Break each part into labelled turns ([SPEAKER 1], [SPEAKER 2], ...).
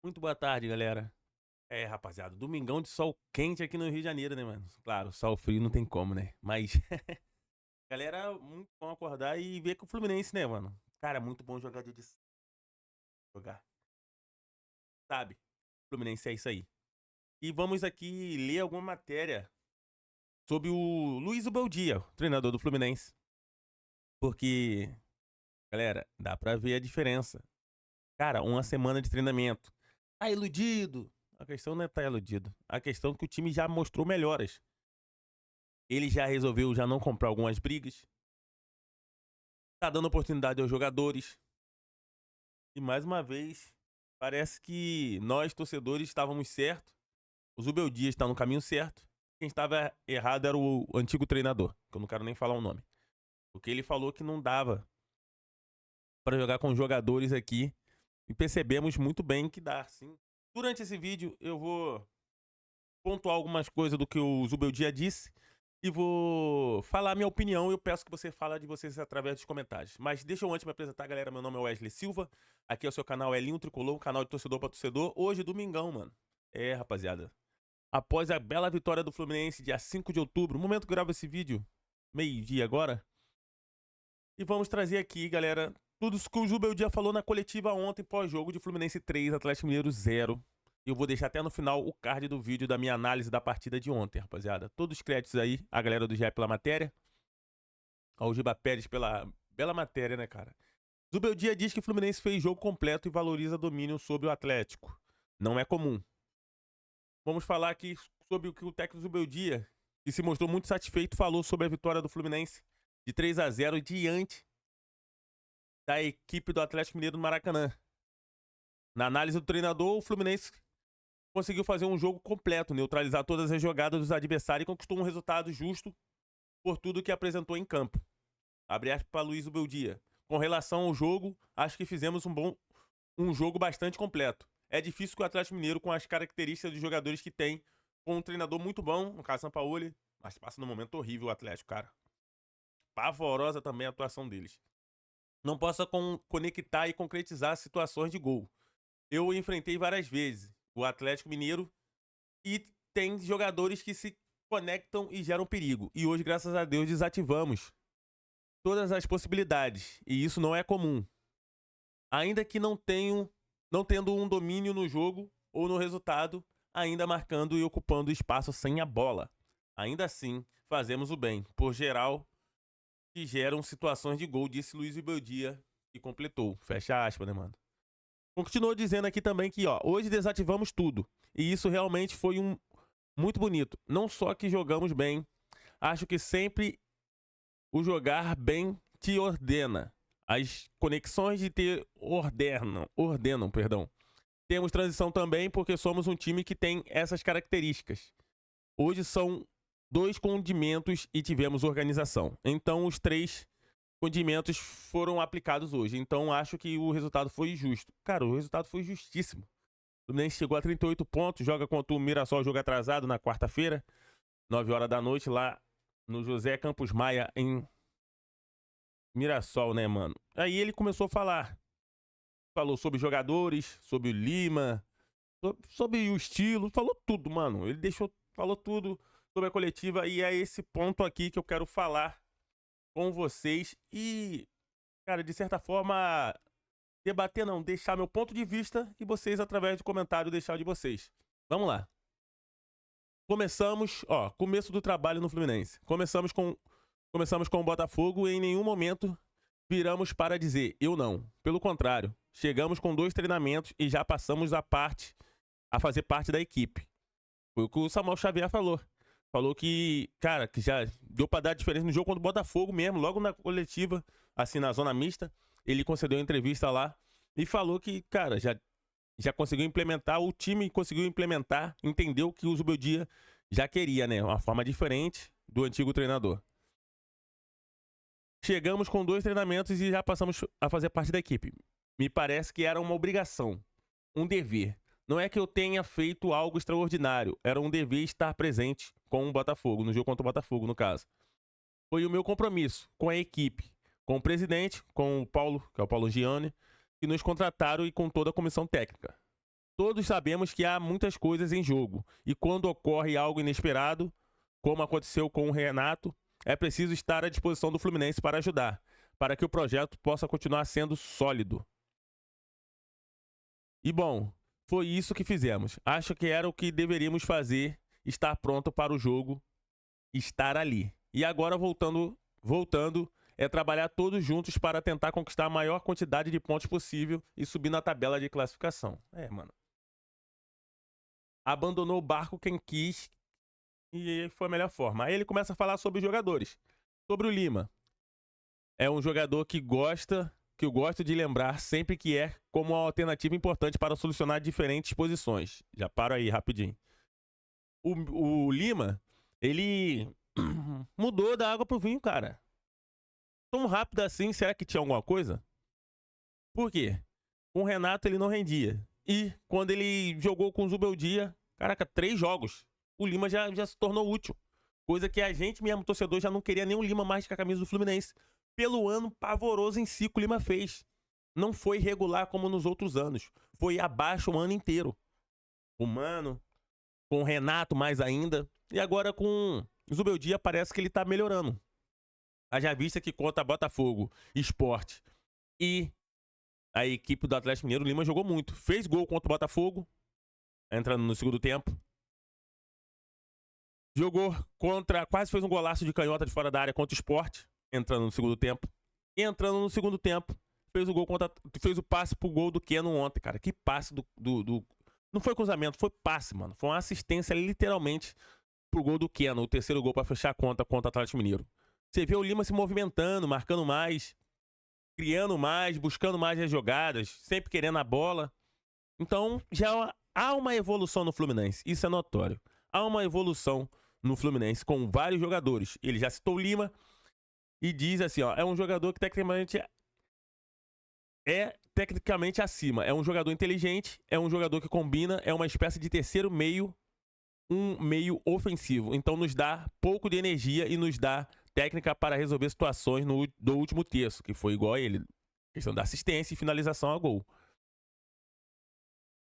[SPEAKER 1] Muito boa tarde, galera. Rapaziada, domingão de sol quente aqui no Rio de Janeiro, né, mano? Claro, sol frio não tem como, né? Mas, galera, muito bom acordar e ver com o Fluminense, né, mano? Cara, muito bom jogar dia de jogar, sabe? Fluminense é isso aí. E vamos aqui ler alguma matéria sobre o Luiz Ubeldia, treinador do Fluminense. Porque, galera, dá pra ver a diferença. Cara, uma semana de treinamento. Tá iludido. A questão não é tá iludido. A questão é que o time já mostrou melhoras. Ele já resolveu já não comprar algumas brigas. Tá dando oportunidade aos jogadores. E mais uma vez, parece que nós, torcedores, estávamos certos. O Zubel Dias está no caminho certo. Quem estava errado era o antigo treinador, que eu não quero nem falar o nome. Porque ele falou que não dava para jogar com jogadores aqui. E percebemos muito bem que dá, sim. Durante esse vídeo, eu vou pontuar algumas coisas do que o Zubeldia disse e vou falar a minha opinião. Eu peço que você fale de vocês através dos comentários. Mas deixa eu antes me apresentar, galera. Meu nome é Wesley Silva. Aqui é o seu canal Elinho Tricolor, um canal de torcedor para torcedor. Hoje, domingão, mano. Rapaziada. Após a bela vitória do Fluminense, dia 5 de outubro, no momento que eu gravo esse vídeo, meio-dia agora. E vamos trazer aqui, galera, tudo isso que o Zubeldia falou na coletiva ontem, pós-jogo de Fluminense 3, Atlético Mineiro 0. Eu vou deixar até no final o card do vídeo da minha análise da partida de ontem, rapaziada. Todos os créditos aí, a galera do GE pela matéria. Ao Giba Pérez pela bela matéria, né, cara? Zubeldia diz que o Fluminense fez jogo completo e valoriza domínio sobre o Atlético. Não é comum. Vamos falar aqui sobre o que o técnico Zubeldia, que se mostrou muito satisfeito, falou sobre a vitória do Fluminense de 3-0 diante da equipe do Atlético Mineiro no Maracanã. Na análise do treinador, o Fluminense conseguiu fazer um jogo completo, neutralizar todas as jogadas dos adversários e conquistou um resultado justo por tudo que apresentou em campo. Abre aspas para Luiz Ubeldia. Com relação ao jogo, acho que fizemos um jogo bastante completo. É difícil que o Atlético Mineiro, com as características dos jogadores que tem, com um treinador muito bom, no caso Sampaoli, mas passa num momento horrível o Atlético, cara. Pavorosa também a atuação deles. Não possa conectar e concretizar situações de gol. Eu enfrentei várias vezes o Atlético Mineiro e tem jogadores que se conectam e geram perigo. E hoje, graças a Deus, desativamos todas as possibilidades. E isso não é comum. Ainda que não tendo um domínio no jogo ou no resultado, ainda marcando e ocupando espaço sem a bola. Ainda assim, fazemos o bem. Por geral, que geram situações de gol, disse Luiz Ibeldia e completou. Fecha aspas, né, mano? Continuou dizendo aqui também que, ó, hoje desativamos tudo. E isso realmente foi muito bonito. Não só que jogamos bem, acho que sempre o jogar bem te ordena. As conexões de ter ordenam, perdão. Temos transição também porque somos um time que tem essas características. Hoje são 2 condimentos e tivemos organização. Então os 3 condimentos foram aplicados hoje. Então acho que o resultado foi justo. Cara, o resultado foi justíssimo. O Fluminense chegou a 38 pontos, joga contra o Mirassol, jogo atrasado na quarta-feira, 9 horas da noite, lá no José Campos Maia, em Mirassol, né, mano? Aí ele começou a falar. Falou sobre jogadores, sobre o Lima, sobre o estilo, falou tudo, mano. Falou tudo sobre a coletiva e é esse ponto aqui que eu quero falar com vocês e, cara, de certa forma, debater não, deixar meu ponto de vista e vocês, através de comentário, deixar o de vocês. Vamos lá. Começamos, ó, começo do trabalho no Fluminense. Começamos com o Botafogo e em nenhum momento viramos para dizer eu não. Pelo contrário, chegamos com 2 treinamentos e já passamos a fazer parte da equipe. Foi o que o Samuel Xavier falou. Falou que, cara, que já deu para dar diferença no jogo contra o Botafogo mesmo, logo na coletiva, assim, na zona mista. Ele concedeu uma entrevista lá e falou que, cara, já conseguiu implementar, o time conseguiu implementar, entendeu que o Zubeldia já queria, né? Uma forma diferente do antigo treinador. Chegamos com 2 treinamentos e já passamos a fazer parte da equipe. Me parece que era uma obrigação, um dever. Não é que eu tenha feito algo extraordinário, era um dever estar presente com o Botafogo, no jogo contra o Botafogo, no caso. Foi o meu compromisso com a equipe, com o presidente, com o Paulo, que é o Paulo Gianni, que nos contrataram e com toda a comissão técnica. Todos sabemos que há muitas coisas em jogo, e quando ocorre algo inesperado, como aconteceu com o Renato, é preciso estar à disposição do Fluminense para ajudar, para que o projeto possa continuar sendo sólido. E bom, foi isso que fizemos. Acho que era o que deveríamos fazer, estar pronto para o jogo, estar ali. E agora voltando é trabalhar todos juntos para tentar conquistar a maior quantidade de pontos possível e subir na tabela de classificação. Mano. Abandonou o barco quem quis e foi a melhor forma. Aí ele começa a falar sobre os jogadores. Sobre o Lima. É um jogador que eu gosto de lembrar sempre que é como uma alternativa importante para solucionar diferentes posições. Já paro aí rapidinho. O Lima, ele mudou da água pro vinho, cara. Tão rápido assim, será que tinha alguma coisa? Por quê? Com o Renato ele não rendia. E quando ele jogou com o Zubeldia, caraca, 3 jogos, o Lima já se tornou útil. Coisa que a gente mesmo, torcedor, já não queria nem o Lima mais com a camisa do Fluminense. Pelo ano pavoroso em si que o Lima fez. Não foi regular como nos outros anos. Foi abaixo o ano inteiro. O Mano, com o Renato mais ainda. E agora com o Zubeldia parece que ele tá melhorando. Haja vista que contra Botafogo, Sport e a equipe do Atlético Mineiro, o Lima jogou muito. Fez gol contra o Botafogo, entrando no segundo tempo. Jogou quase fez um golaço de canhota de fora da área contra o Sport, entrando no segundo tempo. E entrando no segundo tempo, fez o passe pro gol do Keno ontem, cara. Que passe não foi cruzamento, foi passe, mano. Foi uma assistência literalmente pro gol do Keno, o terceiro gol para fechar a conta contra o Atlético Mineiro. Você vê o Lima se movimentando, marcando mais, criando mais, buscando mais as jogadas, sempre querendo a bola. Então, já há uma evolução no Fluminense, isso é notório. Há uma evolução no Fluminense com vários jogadores. Ele já citou o Lima e diz assim, ó, é um jogador que tecnicamente acima. É um jogador inteligente, é um jogador que combina, é uma espécie de terceiro meio, um meio ofensivo. Então nos dá pouco de energia e nos dá técnica para resolver situações do último terço, que foi igual a ele. Questão da assistência e finalização a gol.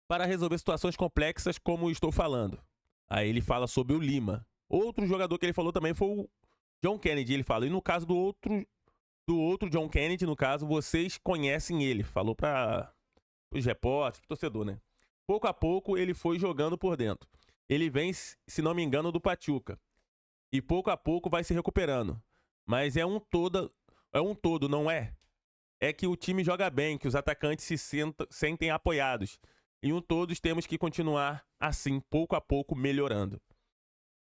[SPEAKER 1] Para resolver situações complexas, como estou falando. Aí ele fala sobre o Lima. Outro jogador que ele falou também foi o John Kennedy. Ele fala, e no caso do outro John Kennedy, no caso, vocês conhecem ele. Falou para os repórteres, pro torcedor, né? Pouco a pouco ele foi jogando por dentro. Ele vem, se não me engano, do Pachuca. E pouco a pouco vai se recuperando. Mas é um todo, não é? É que o time joga bem, que os atacantes se sentem apoiados. E todos temos que continuar assim, pouco a pouco, melhorando.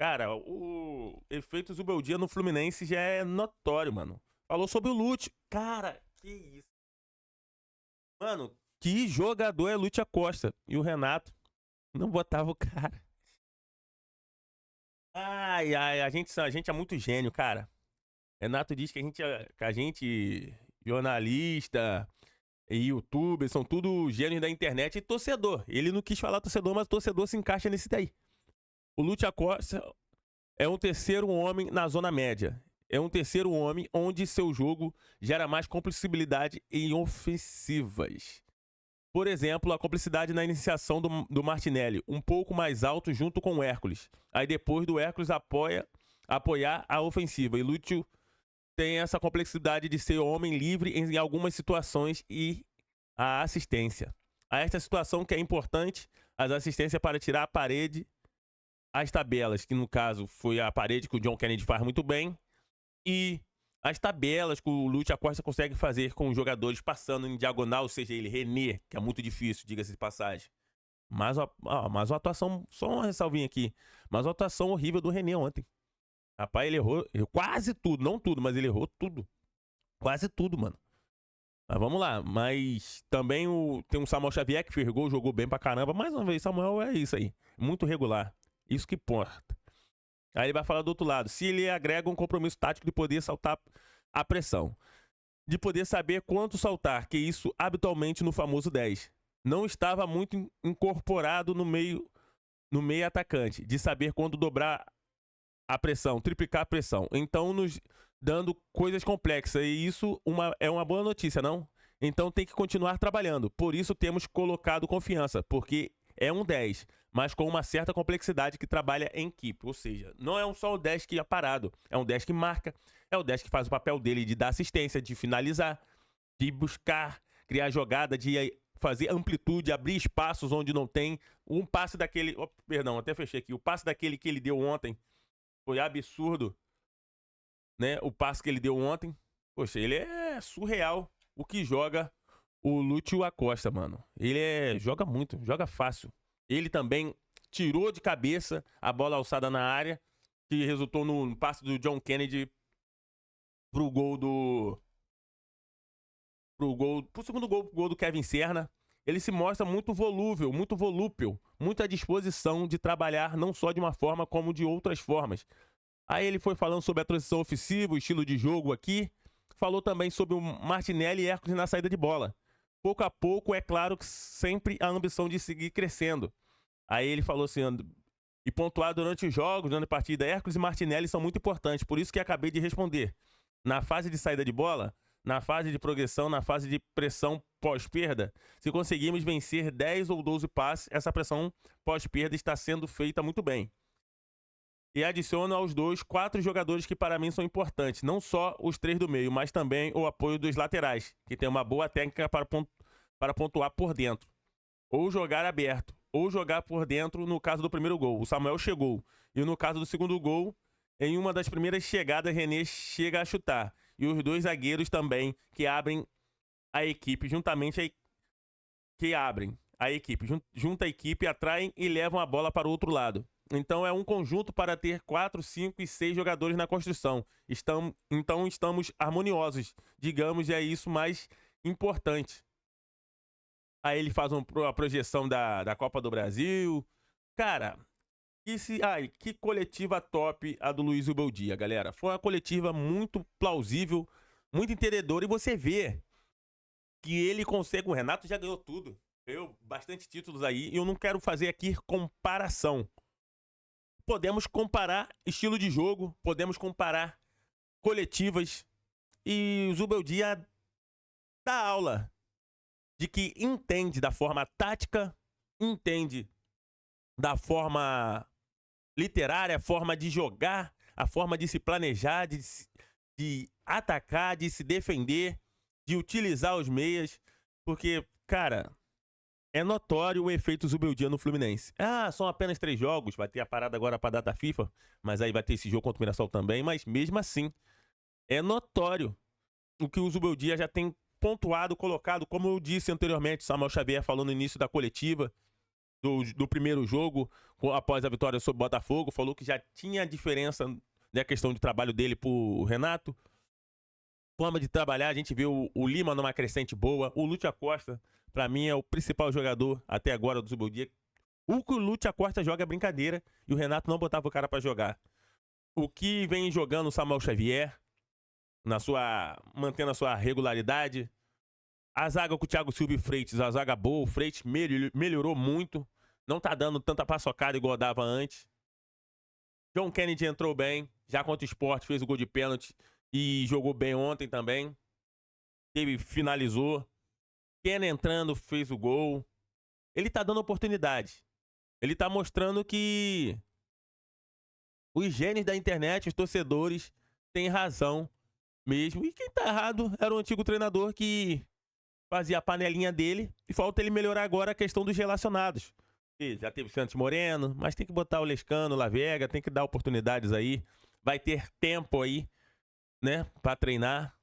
[SPEAKER 1] Cara, o efeito Zubeldia no Fluminense já é notório, mano. Falou sobre o Lúcio. Cara, que isso. Mano, que jogador é Lúcio Acosta. E o Renato não botava o cara. Ai, a gente é muito gênio, cara. Renato diz que a gente jornalista e youtuber, são tudo gênios da internet e torcedor. Ele não quis falar torcedor, mas torcedor se encaixa nesse daí. O Lúcio Acosta é um terceiro homem na zona média. É um terceiro homem onde seu jogo gera mais complexidade em ofensivas. Por exemplo, a complexidade na iniciação do Martinelli, um pouco mais alto junto com o Hércules. Aí depois do Hércules apoiar a ofensiva. E Lúcio tem essa complexidade de ser homem livre em algumas situações e a assistência. A esta situação que é importante, as assistências para tirar a parede, as tabelas, que no caso foi a parede que o John Kennedy faz muito bem, e as tabelas que o Lúcio Acosta consegue fazer com os jogadores passando em diagonal, seja ele René, que é muito difícil, diga-se de passagem. Mas uma atuação, só uma ressalvinha aqui, mas uma atuação horrível do René ontem. Rapaz, ele errou quase tudo, não tudo, mas ele errou tudo. Quase tudo, mano. Mas vamos lá, mas também tem um Samuel Xavier que fez gol, jogou bem pra caramba. Mais uma vez, Samuel é isso aí, muito regular. Isso que importa. Aí ele vai falar do outro lado. Se ele agrega um compromisso tático de poder saltar a pressão. De poder saber quanto saltar, que isso habitualmente no famoso 10. Não estava muito incorporado no meio atacante. De saber quando dobrar a pressão, triplicar a pressão. Então nos dando coisas complexas. E isso é uma boa notícia, não? Então tem que continuar trabalhando. Por isso temos colocado confiança. Porque é um 10, mas com uma certa complexidade que trabalha em equipe. Ou seja, não é só o 10 que é parado, é um 10 que marca, é o 10 que faz o papel dele de dar assistência, de finalizar, de buscar, criar jogada, de fazer amplitude, abrir espaços onde não tem. Um passe daquele... Oh, perdão, até fechei aqui. O passe daquele que ele deu ontem foi absurdo, né? O passe que ele deu ontem. Poxa, ele é surreal o que joga o Lúcio Acosta, mano. Ele joga muito, joga fácil. Ele também tirou de cabeça a bola alçada na área, que resultou no passe do John Kennedy pro gol do... pro segundo gol do Kevin Serna. Ele se mostra muito volúvel, muito volúpel, muita disposição de trabalhar não só de uma forma como de outras formas. Aí ele foi falando sobre a transição ofensiva, o estilo de jogo aqui. Falou também sobre o Martinelli e Hércules na saída de bola. Pouco a pouco, é claro que sempre a ambição de seguir crescendo. Aí ele falou assim, e pontuar durante os jogos, durante a partida, Hércules e Martinelli são muito importantes, por isso que acabei de responder. Na fase de saída de bola, na fase de progressão, na fase de pressão pós-perda, se conseguirmos vencer 10 ou 12 passes, essa pressão pós-perda está sendo feita muito bem. E adiciono aos dois 4 jogadores que para mim são importantes, não só os 3 do meio, mas também o apoio dos laterais, que tem uma boa técnica para pontuar por dentro. Ou jogar aberto, ou jogar por dentro no caso do primeiro gol. O Samuel chegou. E no caso do segundo gol, em uma das primeiras chegadas, René chega a chutar. E os 2 zagueiros também, que abrem a equipe, juntamente que abrem a equipe, junta a equipe, atraem e levam a bola para o outro lado. Então é um conjunto para ter 4, 5 e 6 jogadores na construção. Então estamos harmoniosos, digamos, e é isso mais importante. Aí ele faz a projeção da Copa do Brasil. Cara, que coletiva top a do Luiz Ubeldia, galera. Foi uma coletiva muito plausível, muito entendedora, e você vê que ele consegue. O Renato já ganhou tudo. Ganhou bastante títulos aí, e eu não quero fazer aqui comparação. Podemos comparar estilo de jogo, podemos comparar coletivas, e o Zubeldia dá aula de que entende da forma tática, entende da forma literária, a forma de jogar, a forma de se planejar, de atacar, de se defender, de utilizar os meias, porque, cara, é notório o efeito Zubeldia no Fluminense. Ah, são apenas 3 jogos, vai ter a parada agora para a data FIFA, mas aí vai ter esse jogo contra o Mirassol também, mas mesmo assim, é notório o que o Zubeldia já tem pontuado, colocado, como eu disse anteriormente, Samuel Xavier falou no início da coletiva do primeiro jogo, após a vitória sobre o Botafogo, falou que já tinha diferença na questão de trabalho dele pro Renato. Forma de trabalhar, a gente vê o Lima numa crescente boa, o Lúcio Acosta, pra mim, é o principal jogador até agora do Zubeldia. O que o Lúcio Acosta joga é brincadeira e o Renato não botava o cara pra jogar. O que vem jogando o Samuel Xavier, mantendo a sua regularidade. A zaga com o Thiago Silva e Freitas, a zaga boa, o Freitas melhorou muito. Não tá dando tanta paçocada igual dava antes. John Kennedy entrou bem, já contra o Sport, fez o gol de pênalti e jogou bem ontem também. Finalizou. Kena entrando, fez o gol. Ele tá dando oportunidade. Ele tá mostrando que os gênios da internet, os torcedores, têm razão mesmo. E quem tá errado era o antigo treinador que fazia a panelinha dele. E falta ele melhorar agora a questão dos relacionados. E já teve o Santos Moreno, mas tem que botar o Lescano, o Lavega, tem que dar oportunidades aí. Vai ter tempo aí, né, pra treinar.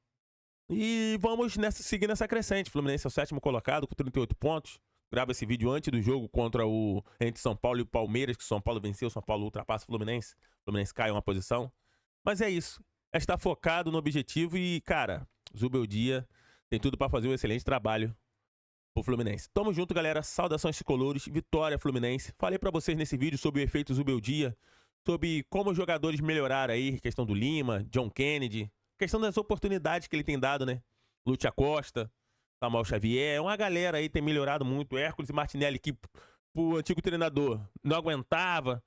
[SPEAKER 1] E vamos seguir nessa crescente. O Fluminense é o 7º colocado com 38 pontos. Grava esse vídeo antes do jogo entre São Paulo e o Palmeiras, que o São Paulo venceu, o São Paulo ultrapassa o Fluminense. O Fluminense cai uma posição. Mas é isso. É estar focado no objetivo e, cara, Zubeldia tem tudo para fazer um excelente trabalho pro Fluminense. Tamo junto, galera. Saudações tricolores. Vitória, Fluminense. Falei para vocês nesse vídeo sobre o efeito Zubeldia, sobre como os jogadores melhoraram aí, questão do Lima, John Kennedy, questão das oportunidades que ele tem dado, né? Lúcio Acosta, Samuel Xavier, uma galera aí tem melhorado muito. Hércules e Martinelli, que o antigo treinador não aguentava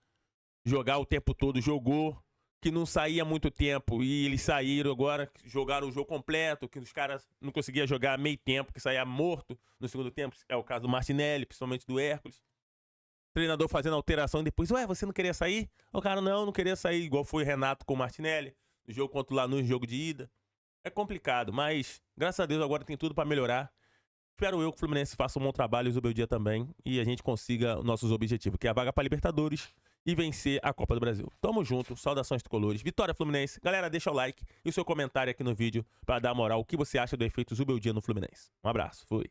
[SPEAKER 1] jogar o tempo todo, jogou, que não saía há muito tempo, e eles saíram agora, jogaram o jogo completo, que os caras não conseguiam jogar meio tempo, que saía morto no segundo tempo. É o caso do Martinelli, principalmente do Hércules. treinador fazendo alteração e depois, ué, você não queria sair? O cara, não queria sair, igual foi Renato com o Martinelli, no jogo contra o Lanús, no jogo de ida. É complicado, mas graças a Deus agora tem tudo pra melhorar. Espero eu que o Fluminense faça um bom trabalho e o Zubeldia também, e a gente consiga nossos objetivos, que é a vaga pra Libertadores e vencer a Copa do Brasil. Tamo junto, saudações tricolores, vitória Fluminense. Galera, deixa o like e o seu comentário aqui no vídeo pra dar moral o que você acha do efeito Zubeldia no Fluminense. Um abraço, fui.